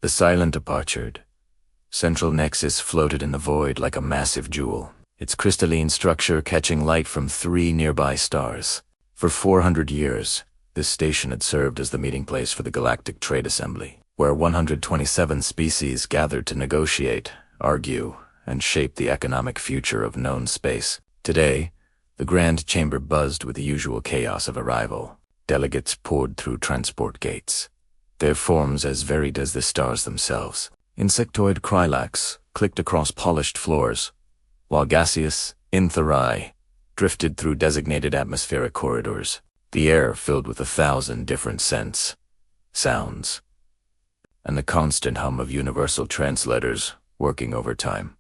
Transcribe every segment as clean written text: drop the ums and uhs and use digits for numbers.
The silent departure. Central nexus floated in the void like a massive jewel, its crystalline structure catching light from 3 nearby stars. For 400 years, this station had served as the meeting place for the Galactic Trade Assembly, where 127 species gathered to negotiate, argue, and shape the economic future of known space. Today, the grand chamber buzzed with the usual chaos of arrival. Delegates poured through transport gates, their forms as varied as the stars themselves. Insectoid Krylax clicked across polished floors, while gaseous Intheri drifted through designated atmospheric corridors, the air filled with 1,000 different scents, sounds, and the constant hum of universal translators working overtime.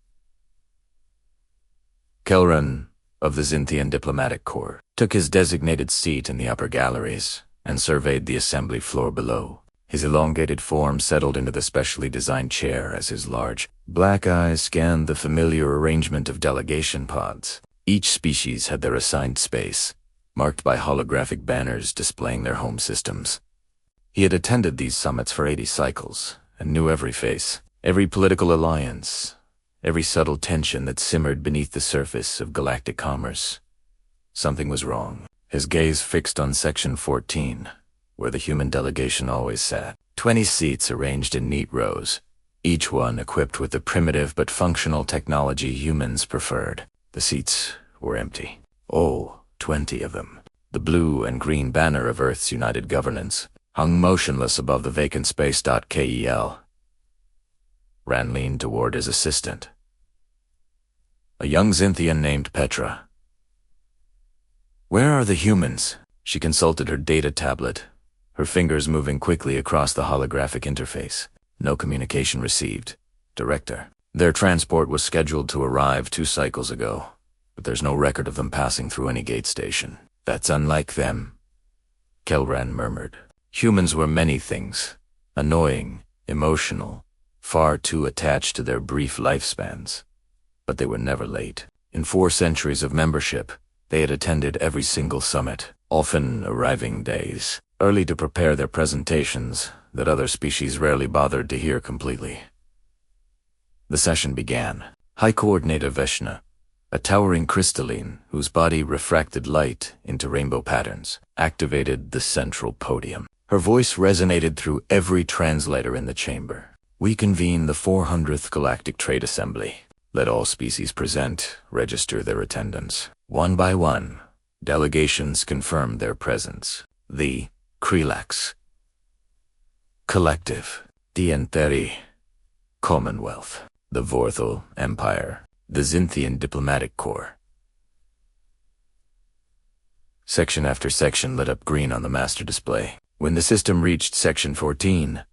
Kelran, of the Zynthian Diplomatic Corps, took his designated seat in the upper galleries and surveyed the assembly floor below. His elongated form settled into the specially designed chair as his large, black eyes scanned the familiar arrangement of delegation pods. Each species had their assigned space, marked by holographic banners displaying their home systems. He had attended these summits for 80 cycles and knew every face, every political alliance, every subtle tension that simmered beneath the surface of galactic commerce. Something was wrong. His gaze fixed on Section 14, where the human delegation always sat. 20 seats arranged in neat rows, each one equipped with the primitive but functional technology humans preferred. The seats were empty. All 20 of them. The blue and green banner of Earth's united governance hung motionless above the vacant space. Kel Ran leaned toward his assistant, a young Zynthian named Petra. "Where are the humans?" She consulted her data tablet, her fingers moving quickly across the holographic interface. No communication received. Director. Their transport was scheduled to arrive 2 cycles ago, but there's no record of them passing through any gate station. That's unlike them, Kelran murmured. Humans were many things. Annoying, emotional, far too attached to their brief lifespans. But they were never late. In 4 centuries of membership, they had attended every single summit, often arriving days early to prepare their presentations that other species rarely bothered to hear completely. The session began. High Coordinator Veshna, a towering crystalline whose body refracted light into rainbow patterns, activated the central podium. Her voice resonated through every translator in the chamber. "We convene the 400th Galactic Trade Assembly. Let all species present register their attendance. One by one, delegations confirmed their presence. The Krylax Collective, the Entheri Commonwealth, the Vorthal Empire, the Zynthian Diplomatic Corps." Section after section lit up green on the master display. When the system reached Section 14,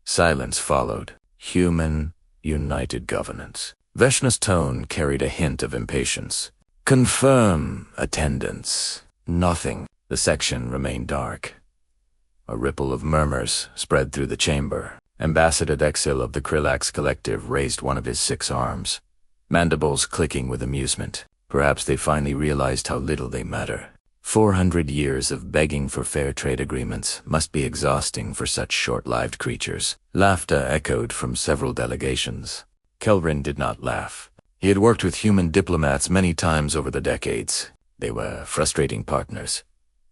silence followed. Human united governance. Veshna's tone carried a hint of impatience. "Confirm attendance." Nothing. The section remained dark. A ripple of murmurs spread through the chamber. Ambassador Dexil of the Krylax Collective raised one of his 6 arms, mandibles clicking with amusement. Perhaps they finally realized how little they matter. 400 years of begging for fair trade agreements must be exhausting for such short-lived creatures. Laughter echoed from several delegations. Kelran did not laugh. He had worked with human diplomats many times over the decades. They were frustrating partners.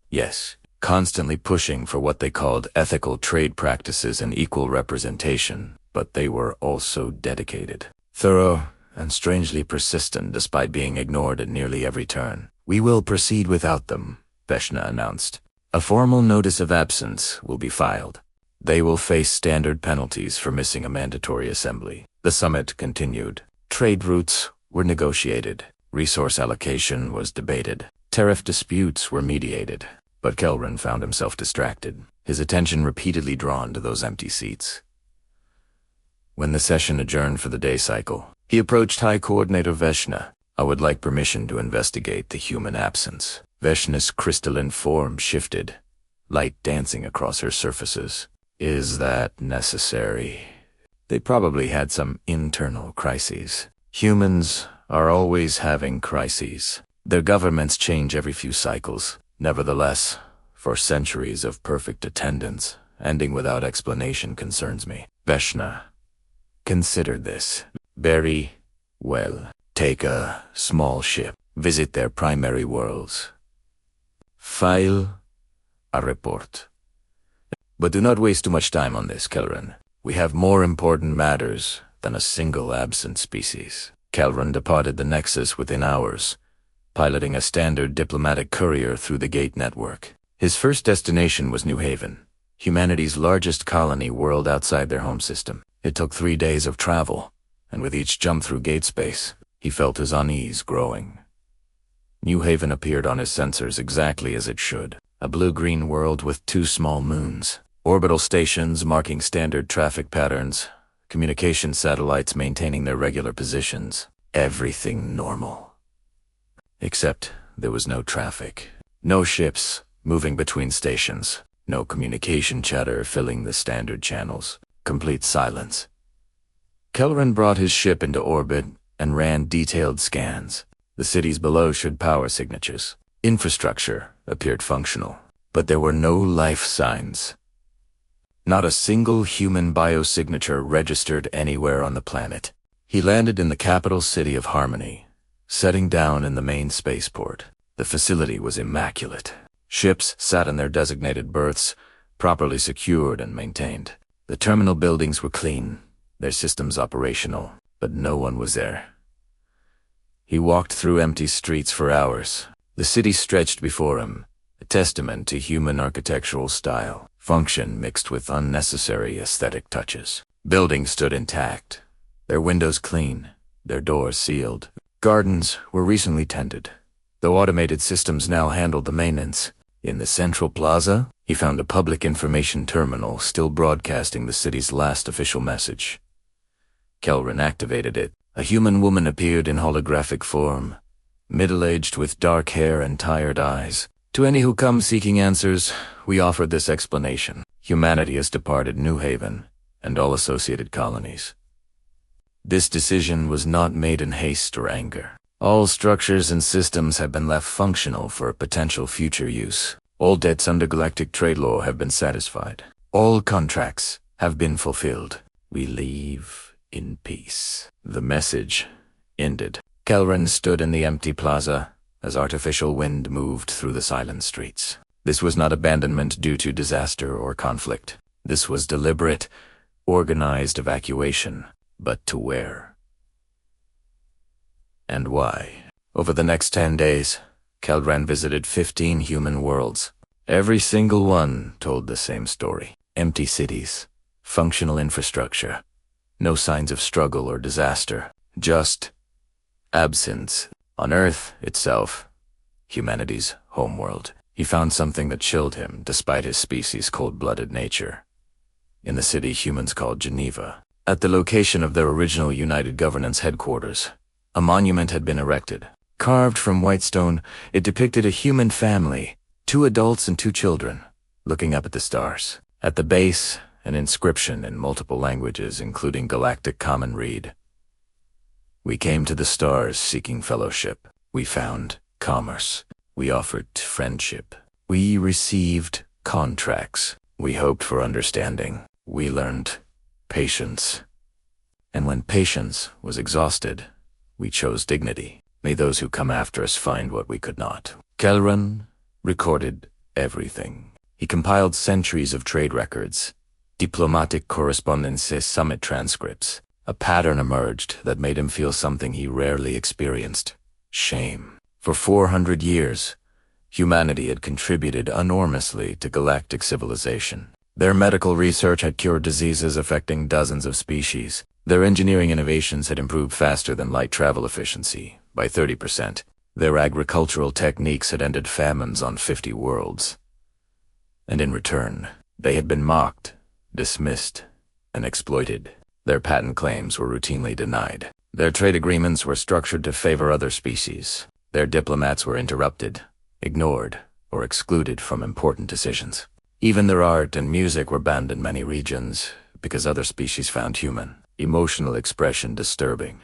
Yes, constantly pushing for what they called ethical trade practices and equal representation, but they were also dedicated, thorough, and strangely persistent despite being ignored at nearly every turn. "We will proceed without them," Veshna announced. "A formal notice of absence will be filed. They will face standard penalties for missing a mandatory assembly." The summit continued. Trade routes were negotiated. Resource allocation was debated. Tariff disputes were mediated. But Kelran found himself distracted, his attention repeatedly drawn to those empty seats. When the session adjourned for the day cycle, he approached High Coordinator Veshna. "I would like permission to investigate the human absence." Veshna's crystalline form shifted, light dancing across her surfaces. "Is that necessary?" They probably had some internal crises. Humans are always having crises. Their governments change every few cycles. Nevertheless, for centuries of perfect attendance, ending without explanation concerns me. Veshna considered this. Very well. Take a small ship. Visit their primary worlds. File a report. But do not waste too much time on this, Kelran. We have more important matters than a single absent species. Kelran departed the Nexus within hours, piloting a standard diplomatic courier through the gate network. His first destination was New Haven, humanity's largest colony world outside their home system. It took 3 days of travel, and with each jump through gate space, he felt his unease growing. New Haven appeared on his sensors exactly as it should, a blue-green world with 2 small moons, orbital stations marking standard traffic patterns, communication satellites maintaining their regular positions. Everything normal. Except there was no traffic. No ships moving between stations. No communication chatter filling the standard channels. Complete silence. Kelran brought his ship into orbit and ran detailed scans. The cities below showed power signatures. Infrastructure appeared functional, but there were no life signs. Not a single human biosignature registered anywhere on the planet. He landed in the capital city of Harmony, setting down in the main spaceport. The facility was immaculate. Ships sat in their designated berths, properly secured and maintained. The terminal buildings were clean, their systems operational, but no one was there. He walked through empty streets for hours. The city stretched before him, a testament to human architectural style, function mixed with unnecessary aesthetic touches. Buildings stood intact, their windows clean, their doors sealed. Gardens were recently tended, though automated systems now handled the maintenance. In the central plaza, he found a public information terminal still broadcasting the city's last official message. Kelran activated it. A human woman appeared in holographic form, middle-aged with dark hair and tired eyes. To any who come seeking answers, we offer this explanation. Humanity has departed New Haven and all associated colonies. This decision was not made in haste or anger. All structures and systems have been left functional for potential future use. All debts under galactic trade law have been satisfied. All contracts have been fulfilled. We leave in peace. The message ended. Kelran stood in the empty plaza as artificial wind moved through the silent streets. This was not abandonment due to disaster or conflict. This was deliberate, organized evacuation. But to where? And why? Over the next 10 days, Kelran visited 15 human worlds. Every single one told the same story. Empty cities, functional infrastructure, no signs of struggle or disaster, just absence. On Earth itself, humanity's homeworld, he found something that chilled him despite his species' cold-blooded nature. In the city humans called Geneva, at the location of their original United Governance headquarters, a monument had been erected. Carved from white stone, it depicted a human family, 2 adults and 2 children, looking up at the stars. At the base, an inscription in multiple languages, including Galactic Common read. We came to the stars seeking fellowship. We found commerce. We offered friendship. We received contracts. We hoped for understanding. We learned patience. And when patience was exhausted, we chose dignity. May those who come after us find what we could not. Kelran recorded everything. He compiled centuries of trade records, diplomatic correspondences, summit transcripts. A pattern emerged that made him feel something he rarely experienced: shame. For 400 years, humanity had contributed enormously to galactic civilization. Their medical research had cured diseases affecting dozens of species. Their engineering innovations had improved faster than light travel efficiency, by 30%. Their agricultural techniques had ended famines on 50 worlds. And in return, they had been mocked, dismissed, and exploited. Their patent claims were routinely denied. Their trade agreements were structured to favor other species. Their diplomats were interrupted, ignored, or excluded from important decisions. Even their art and music were banned in many regions because other species found human emotional expression disturbing.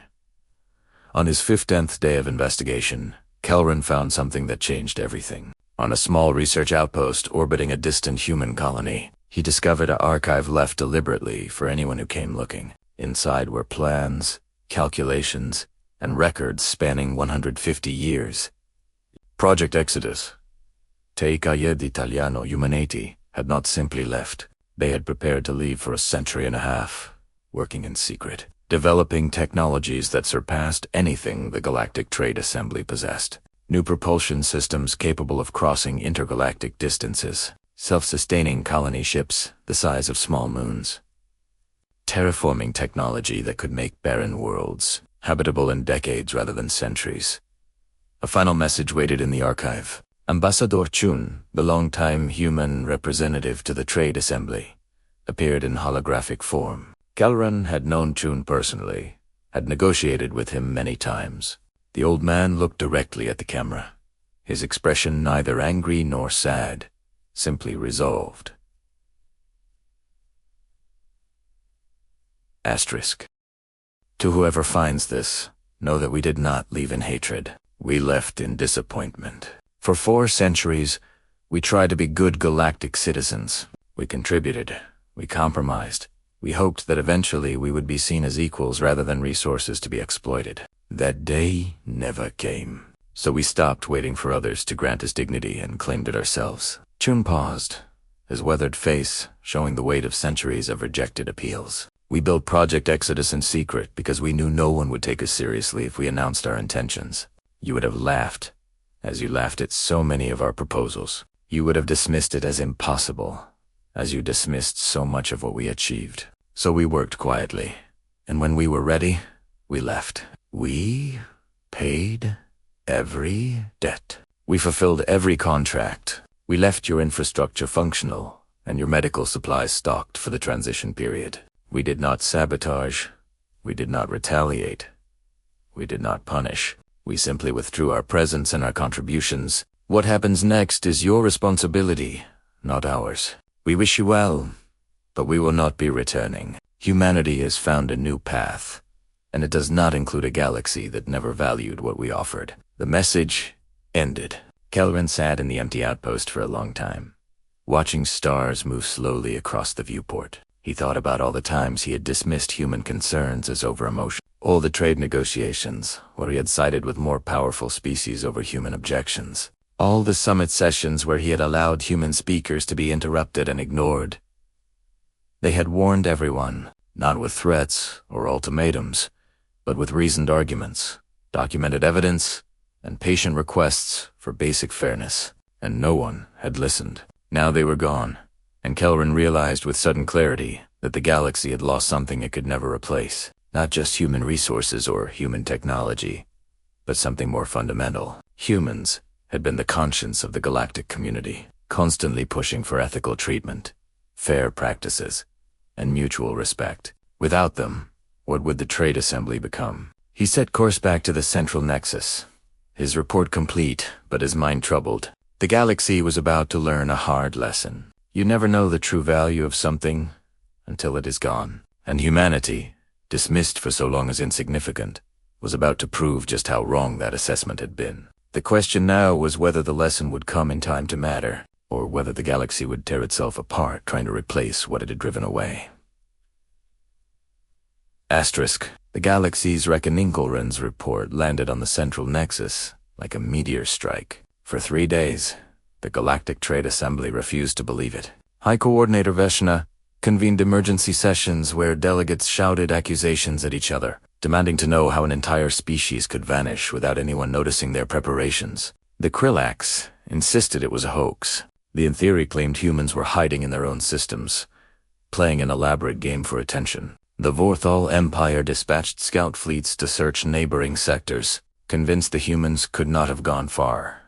On his 15th day of investigation, Kelran found something that changed everything. On a small research outpost orbiting a distant human colony, He discovered an archive left deliberately for anyone who came looking. Inside were plans, calculations, and records spanning 150 years. Project Exodus, Te Cahiers d'Italiano Humanity, had not simply left. They had prepared to leave for a century and a half, working in secret, developing technologies that surpassed anything the Galactic Trade Assembly possessed. New propulsion systems capable of crossing intergalactic distances, self-sustaining colony ships the size of small moons, terraforming technology that could make barren worlds habitable in decades rather than centuries. A final message waited in the archive. Ambassador Chun, the longtime human representative to the Trade Assembly, appeared in holographic form. Kelran had known Chun personally, had negotiated with him many times. The old man looked directly at the camera, his expression neither angry nor sad, simply resolved. Asterisk. To whoever finds this, know that we did not leave in hatred. We left in disappointment. For 4 centuries, we tried to be good galactic citizens. We contributed. We compromised. We hoped that eventually we would be seen as equals rather than resources to be exploited. That day never came. So we stopped waiting for others to grant us dignity and claimed it ourselves. Chun paused, his weathered face showing the weight of centuries of rejected appeals. We built Project Exodus in secret because we knew no one would take us seriously if we announced our intentions. You would have laughed, as you laughed at so many of our proposals. You would have dismissed it as impossible, as you dismissed so much of what we achieved. So we worked quietly, and when we were ready, we left. We paid every debt. We fulfilled every contract. We left your infrastructure functional and your medical supplies stocked for the transition period. We did not sabotage. We did not retaliate. We did not punish. We simply withdrew our presence and our contributions. What happens next is your responsibility, not ours. We wish you well, but we will not be returning. Humanity has found a new path, and it does not include a galaxy that never valued what we offered. The message ended. Kelran sat in the empty outpost for a long time, watching stars move slowly across the viewport. He thought about all the times he had dismissed human concerns as over-emotion, all the trade negotiations where he had sided with more powerful species over human objections, all the summit sessions where he had allowed human speakers to be interrupted and ignored. They had warned everyone, not with threats or ultimatums, but with reasoned arguments, documented evidence, and patient requests for basic fairness, and no one had listened. Now they were gone, and Kelran realized with sudden clarity that the galaxy had lost something it could never replace. Not just human resources or human technology, but something more fundamental. Humans had been the conscience of the galactic community, constantly pushing for ethical treatment, fair practices, and mutual respect. Without them, what would the Trade Assembly become? He set course back to the central nexus, his report complete, but his mind troubled. The galaxy was about to learn a hard lesson. You never know the true value of something until it is gone. And humanity, dismissed for so long as insignificant, was about to prove just how wrong that assessment had been. The question now was whether the lesson would come in time to matter, or whether the galaxy would tear itself apart trying to replace what it had driven away. Asterisk. The galaxy's Reckoninkelran's report landed on the central nexus like a meteor strike. For 3 days, the Galactic Trade Assembly refused to believe it. High Coordinator Veshna convened emergency sessions where delegates shouted accusations at each other, demanding to know how an entire species could vanish without anyone noticing their preparations. The Krillax insisted it was a hoax. The Theory claimed humans were hiding in their own systems, playing an elaborate game for attention. The Vorthal Empire dispatched scout fleets to search neighboring sectors, convinced the humans could not have gone far.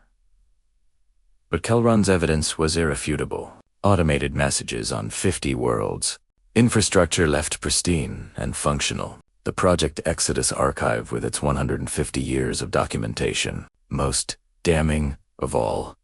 But Kelran's evidence was irrefutable. Automated messages on 50 worlds. Infrastructure left pristine and functional. The Project Exodus archive with its 150 years of documentation. Most damning of all,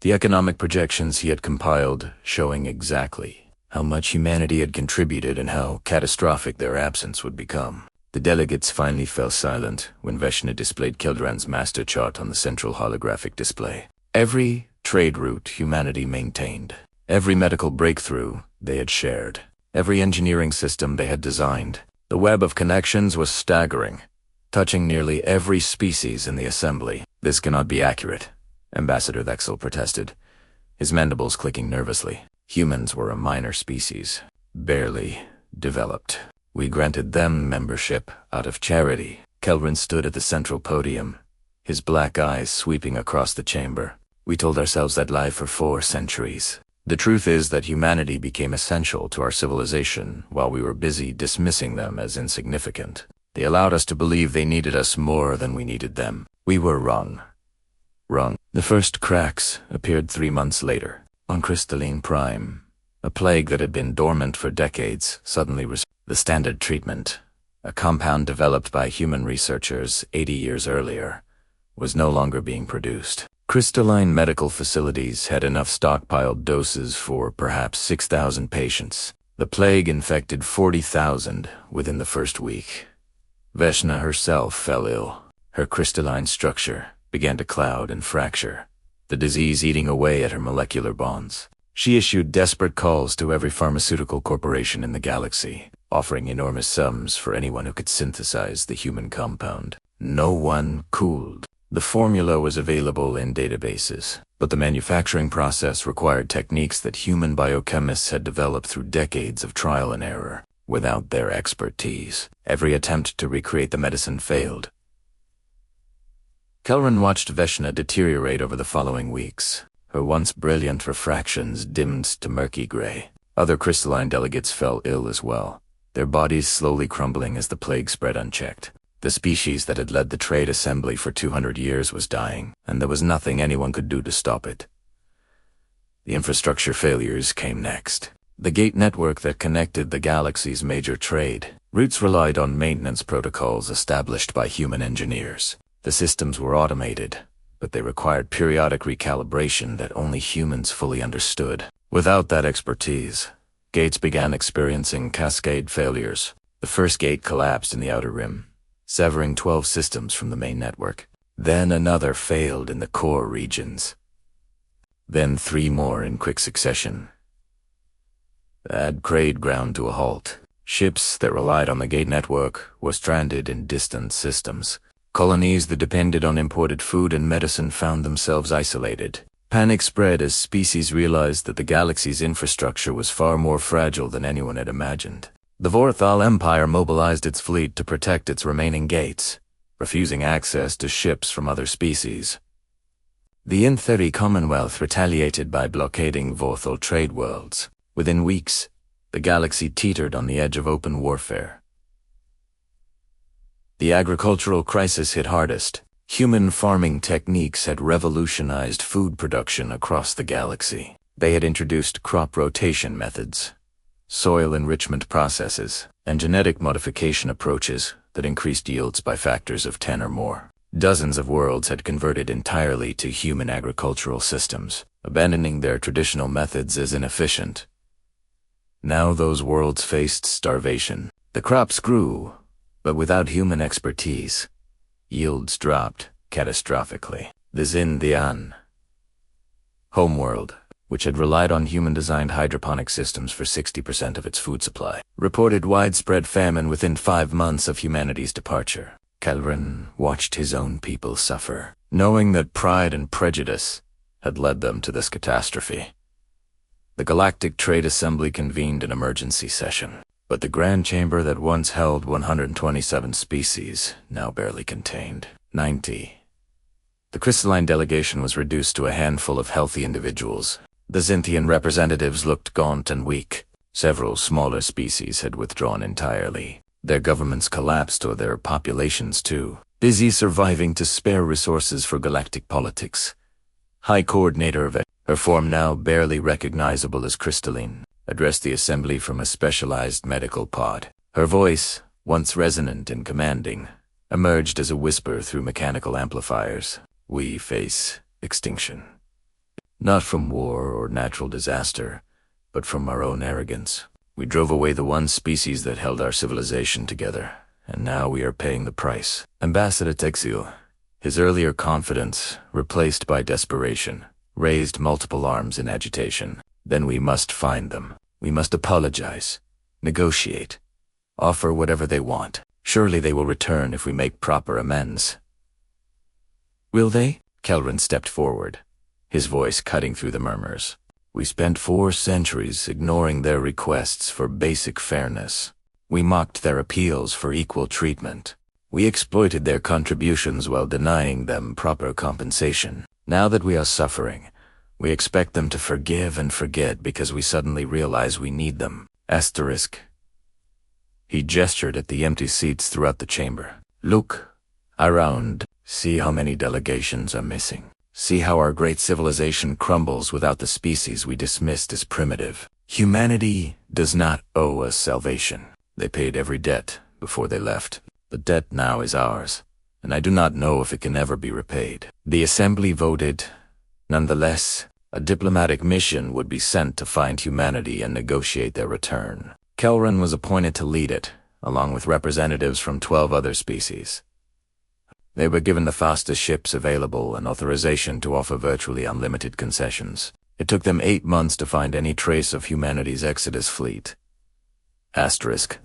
the economic projections he had compiled showing exactly how much humanity had contributed and how catastrophic their absence would become. The delegates finally fell silent when Veshna displayed Kelran's master chart on the central holographic display. Every trade route humanity maintained, Every medical breakthrough they had shared, every engineering system they had designed. The web of connections was staggering, touching nearly every species in the assembly. "This cannot be accurate," Ambassador Vexel protested, his mandibles clicking nervously. "Humans were a minor species, barely developed. We granted them membership out of charity." Kelvin stood at the central podium, his black eyes sweeping across the chamber. "We told ourselves that lie for 4 centuries. The truth is that humanity became essential to our civilization while we were busy dismissing them as insignificant. They allowed us to believe they needed us more than we needed them. We were wrong." Wrong. The first cracks appeared 3 months later. On Crystalline Prime, a plague that had been dormant for decades suddenly received the standard treatment. A compound developed by human researchers 80 years earlier was no longer being produced. Crystalline medical facilities had enough stockpiled doses for perhaps 6,000 patients. The plague infected 40,000 within the first week. Veshna herself fell ill. Her crystalline structure began to cloud and fracture, the disease eating away at her molecular bonds. She issued desperate calls to every pharmaceutical corporation in the galaxy, offering enormous sums for anyone who could synthesize the human compound. No one cooled. The formula was available in databases, but the manufacturing process required techniques that human biochemists had developed through decades of trial and error. Without their expertise, every attempt to recreate the medicine failed. Kelvin watched Veshna deteriorate over the following weeks. Her once brilliant refractions dimmed to murky gray. Other crystalline delegates fell ill as well, their bodies slowly crumbling as the plague spread unchecked. The species that had led the trade assembly for 200 years was dying, and there was nothing anyone could do to stop it. The infrastructure failures came next. The gate network that connected the galaxy's major trade routes relied on maintenance protocols established by human engineers. The systems were automated, but they required periodic recalibration that only humans fully understood. Without that expertise, gates began experiencing cascade failures. The first gate collapsed in the outer rim, severing 12 systems from the main network. Then another failed in the core regions. Then 3 more in quick succession. That trade ground to a halt. Ships that relied on the gate network were stranded in distant systems. Colonies that depended on imported food and medicine found themselves isolated. Panic spread as species realized that the galaxy's infrastructure was far more fragile than anyone had imagined. The Vorthal Empire mobilized its fleet to protect its remaining gates, refusing access to ships from other species. The Intheri Commonwealth retaliated by blockading Vorthal trade worlds. Within weeks, the galaxy teetered on the edge of open warfare. The agricultural crisis hit hardest. Human farming techniques had revolutionized food production across the galaxy. They had introduced crop rotation methods, soil enrichment processes, and genetic modification approaches that increased yields by factors of 10 or more. Dozens of worlds had converted entirely to human agricultural systems, abandoning their traditional methods as inefficient. Now those worlds faced starvation. The crops grew, but without human expertise, yields dropped catastrophically. The Zindian homeworld, which had relied on human-designed hydroponic systems for 60% of its food supply, reported widespread famine within 5 months of humanity's departure. Kelvin watched his own people suffer, knowing that pride and prejudice had led them to this catastrophe. The Galactic Trade Assembly convened an emergency session, but the Grand Chamber that once held 127 species now barely contained 90. The crystalline delegation was reduced to a handful of healthy individuals. The Zintian representatives looked gaunt and weak. Several smaller species had withdrawn entirely. Their governments collapsed, or their populations too, busy surviving to spare resources for galactic politics. High Coordinator of her form now barely recognizable as Crystalline, addressed the assembly from a specialized medical pod. Her voice, once resonant and commanding, emerged as a whisper through mechanical amplifiers. "We face extinction. Not from war or natural disaster, but from our own arrogance. We drove away the one species that held our civilization together, and now we are paying the price." Ambassador Texil, his earlier confidence replaced by desperation, raised multiple arms in agitation. Then we must find them. We must apologize, negotiate, offer whatever they want. Surely they will return if we make proper amends. Will they? Kelrin stepped forward, his voice cutting through the murmurs. We spent 4 centuries ignoring their requests for basic fairness. We mocked their appeals for equal treatment. We exploited their contributions while denying them proper compensation. Now that we are suffering, we expect them to forgive and forget because we suddenly realize we need them. Asterisk. He gestured at the empty seats throughout the chamber. Look around. See how many delegations are missing. See how our great civilization crumbles without the species we dismissed as primitive. Humanity does not owe us salvation. They paid every debt before they left. The debt now is ours, and I do not know if it can ever be repaid. The Assembly voted. Nonetheless, a diplomatic mission would be sent to find humanity and negotiate their return. Kelrin was appointed to lead it, along with representatives from 12 other species. They were given the fastest ships available and authorization to offer virtually unlimited concessions. It took them 8 months to find any trace of humanity's Exodus fleet. Asterisk.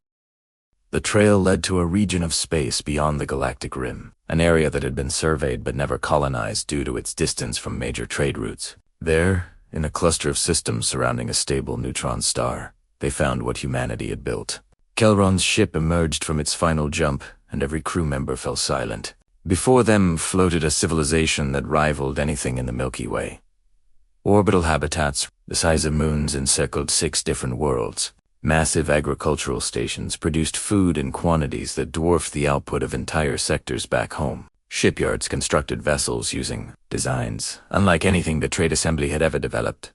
The trail led to a region of space beyond the galactic rim, an area that had been surveyed but never colonized due to its distance from major trade routes. There, in a cluster of systems surrounding a stable neutron star, they found what humanity had built. Kelron's ship emerged from its final jump, and every crew member fell silent. Before them floated a civilization that rivaled anything in the Milky Way. Orbital habitats, the size of moons, encircled 6 different worlds. Massive agricultural stations produced food in quantities that dwarfed the output of entire sectors back home. Shipyards constructed vessels using designs unlike anything the Trade Assembly had ever developed.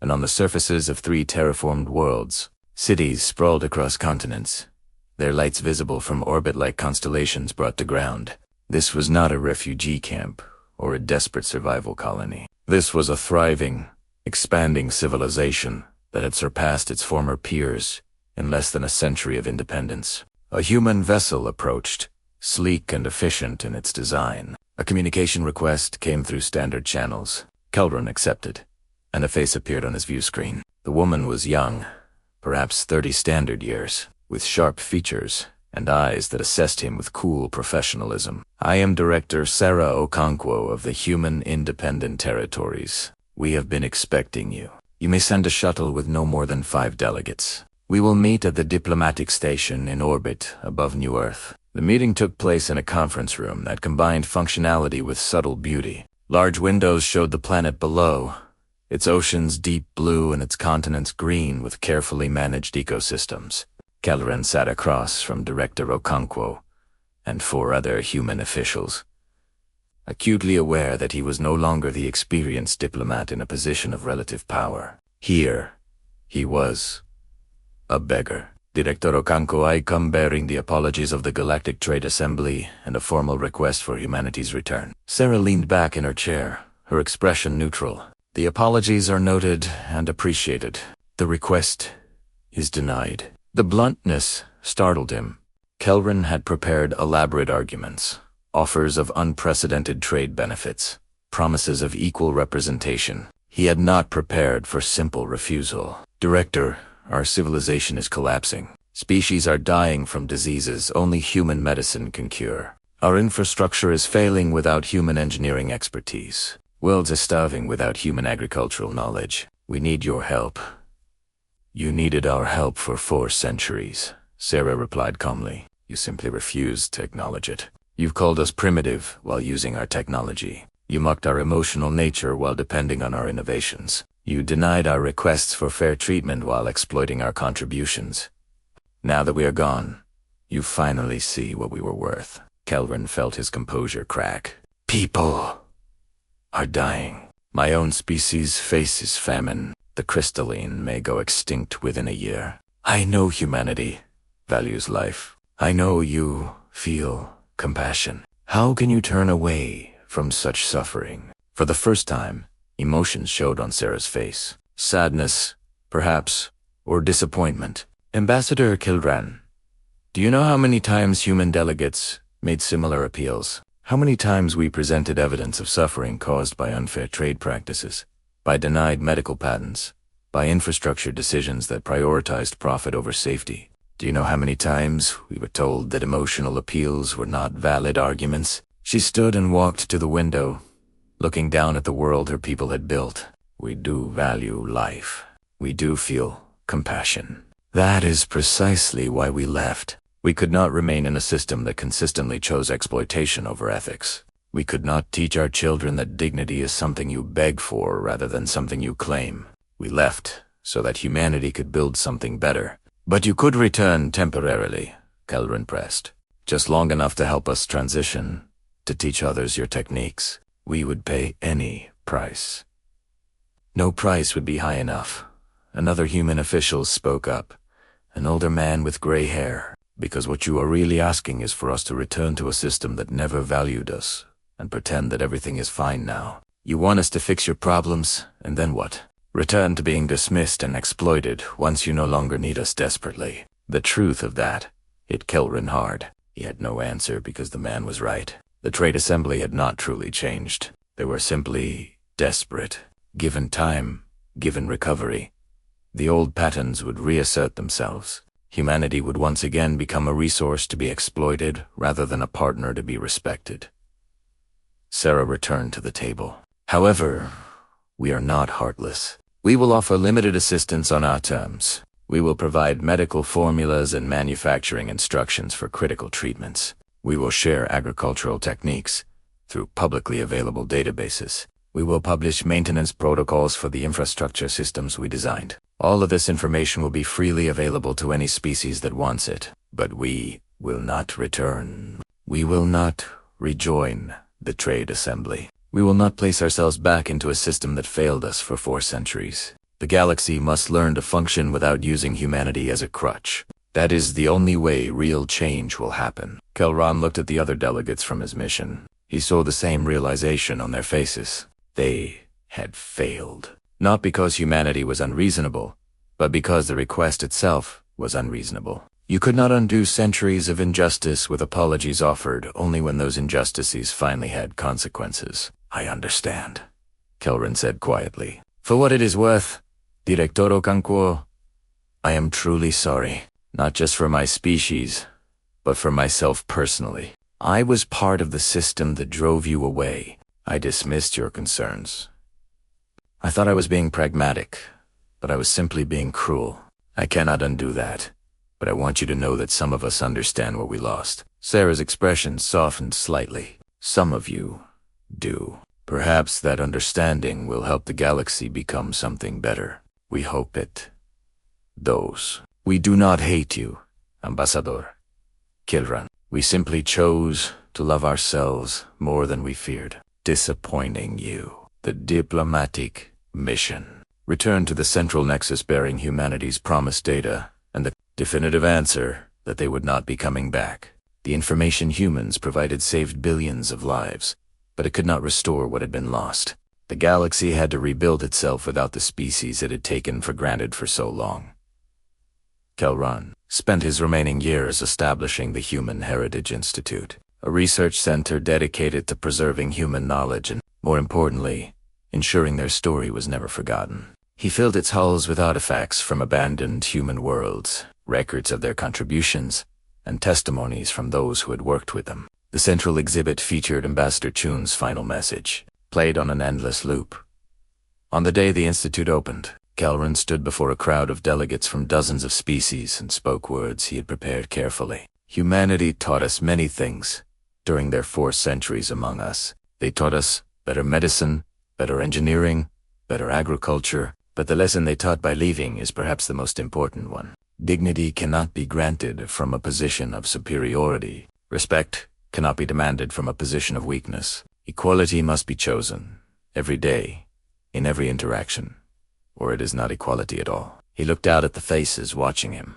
And on the surfaces of 3 terraformed worlds, cities sprawled across continents, their lights visible from orbit-like constellations brought to ground. This was not a refugee camp or a desperate survival colony. This was a thriving, expanding civilization that had surpassed its former peers in less than a century of independence. A human vessel approached, sleek and efficient in its design. A communication request came through standard channels. Kelrin accepted, and a face appeared on his view screen. The woman was young, perhaps 30 standard years, with sharp features and eyes that assessed him with cool professionalism. I am Director Sarah Okonkwo of the Human Independent Territories. We have been expecting you. You may send a shuttle with no more than 5 delegates. We will meet at the diplomatic station in orbit above New Earth. The meeting took place in a conference room that combined functionality with subtle beauty. Large windows showed the planet below, its oceans deep blue and its continents green with carefully managed ecosystems. Kelrin sat across from Director Okonkwo and 4 other human officials, acutely aware that he was no longer the experienced diplomat in a position of relative power. Here, he was a beggar. Director Okonkwo, I come bearing the apologies of the Galactic Trade Assembly and a formal request for humanity's return. Sarah leaned back in her chair, her expression neutral. The apologies are noted and appreciated. The request is denied. The bluntness startled him. Kelrin had prepared elaborate arguments, offers of unprecedented trade benefits, promises of equal representation. He had not prepared for simple refusal. Director, our civilization is collapsing. Species are dying from diseases only human medicine can cure. Our infrastructure is failing without human engineering expertise. Worlds are starving without human agricultural knowledge. We need your help. You needed our help for 4 centuries, Sarah replied calmly. You simply refused to acknowledge it. You've called us primitive while using our technology. You mocked our emotional nature while depending on our innovations. You denied our requests for fair treatment while exploiting our contributions. Now that we are gone, you finally see what we were worth. Kelrin felt his composure crack. People are dying. My own species faces famine. The crystalline may go extinct within a year. I know humanity values life. I know you feel compassion. How can you turn away from such suffering? For the first time, emotions showed on Sarah's face. Sadness, perhaps, or disappointment. Ambassador Kilran, do you know how many times human delegates made similar appeals? How many times we presented evidence of suffering caused by unfair trade practices, by denied medical patents, by infrastructure decisions that prioritized profit over safety. Do you know how many times we were told that emotional appeals were not valid arguments? She stood and walked to the window, looking down at the world her people had built. We do value life. We do feel compassion. That is precisely why we left. We could not remain in a system that consistently chose exploitation over ethics. We could not teach our children that dignity is something you beg for rather than something you claim. We left so that humanity could build something better. But you could return temporarily, Kelrin pressed. Just long enough to help us transition, to teach others your techniques. We would pay any price. No price would be high enough. Another human official spoke up, an older man with gray hair. Because what you are really asking is for us to return to a system that never valued us, and pretend that everything is fine now. You want us to fix your problems, and then what? Return to being dismissed and exploited once you no longer need us desperately. The truth of that hit Kelrin hard. He had no answer because the man was right. The Trade Assembly had not truly changed. They were simply desperate. Given time, given recovery, the old patterns would reassert themselves. Humanity would once again become a resource to be exploited rather than a partner to be respected. Sarah returned to the table. However, we are not heartless. We will offer limited assistance on our terms. We will provide medical formulas and manufacturing instructions for critical treatments. We will share agricultural techniques through publicly available databases. We will publish maintenance protocols for the infrastructure systems we designed. All of this information will be freely available to any species that wants it. But we will not return. We will not rejoin the Trade Assembly. We will not place ourselves back into a system that failed us for 4 centuries. The galaxy must learn to function without using humanity as a crutch. That is the only way real change will happen. Kelron looked at the other delegates from his mission. He saw the same realization on their faces. They had failed. Not because humanity was unreasonable, but because the request itself was unreasonable. You could not undo centuries of injustice with apologies offered only when those injustices finally had consequences. I understand, Kelrin said quietly. For what it is worth, Directoro Conquest, I am truly sorry. Not just for my species, but for myself personally. I was part of the system that drove you away. I dismissed your concerns. I thought I was being pragmatic, but I was simply being cruel. I cannot undo that, but I want you to know that some of us understand what we lost. Sarah's expression softened slightly. Some of you do. Perhaps that understanding will help the galaxy become something better. We hope it. Those. We do not hate you, Ambassador Kelron. We simply chose to love ourselves more than we feared. Disappointing you. The diplomatic mission. Return to the central nexus bearing humanity's promised data and the definitive answer that they would not be coming back. The information humans provided saved billions of lives, but it could not restore what had been lost. The galaxy had to rebuild itself without the species it had taken for granted for so long. Kelron spent his remaining years establishing the Human Heritage Institute, a research center dedicated to preserving human knowledge and, more importantly, ensuring their story was never forgotten. He filled its halls with artifacts from abandoned human worlds, records of their contributions, and testimonies from those who had worked with them. The central exhibit featured Ambassador Chun's final message, played on an endless loop. On the day the Institute opened, Kelron stood before a crowd of delegates from dozens of species and spoke words he had prepared carefully. Humanity taught us many things during their 4 centuries among us. They taught us better medicine, better engineering, better agriculture, but the lesson they taught by leaving is perhaps the most important one. Dignity cannot be granted from a position of superiority. Respect cannot be demanded from a position of weakness. Equality must be chosen, every day, in every interaction, or it is not equality at all. He looked out at the faces watching him.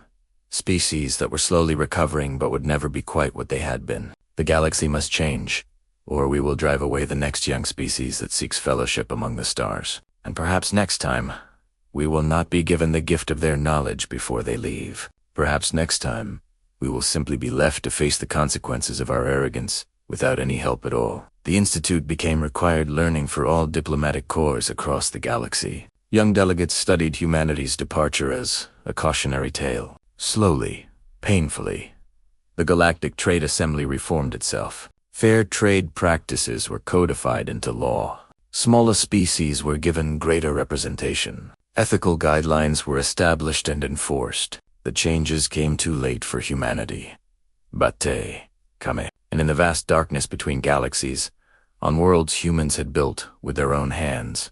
Species that were slowly recovering but would never be quite what they had been. The galaxy must change, or we will drive away the next young species that seeks fellowship among the stars. And perhaps next time, we will not be given the gift of their knowledge before they leave. Perhaps next time, we will simply be left to face the consequences of our arrogance without any help at all. The Institute became required learning for all diplomatic corps across the galaxy. Young delegates studied humanity's departure as a cautionary tale. Slowly, painfully, the Galactic Trade Assembly reformed itself. Fair trade practices were codified into law. Smaller species were given greater representation. Ethical guidelines were established and enforced. The changes came too late for humanity. Bate, Kame. And in the vast darkness between galaxies, on worlds humans had built with their own hands,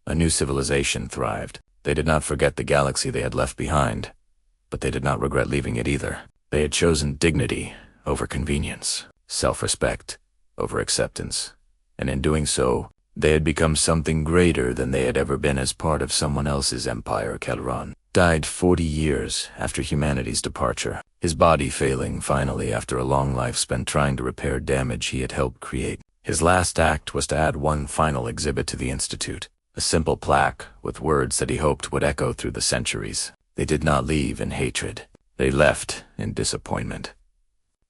a new civilization thrived. They did not forget the galaxy they had left behind, but they did not regret leaving it either. They had chosen dignity over convenience, self-respect over acceptance, and in doing so, they had become something greater than they had ever been as part of someone else's empire. Kelron died 40 years after humanity's departure, his body failing finally after a long life spent trying to repair damage he had helped create. His last act was to add one final exhibit to the Institute, a simple plaque with words that he hoped would echo through the centuries. They did not leave in hatred. They left in disappointment.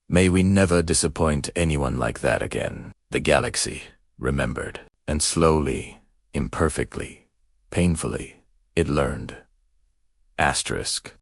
May we never disappoint anyone like that again. The galaxy remembered, and slowly, imperfectly, painfully, it learned. Asterisk.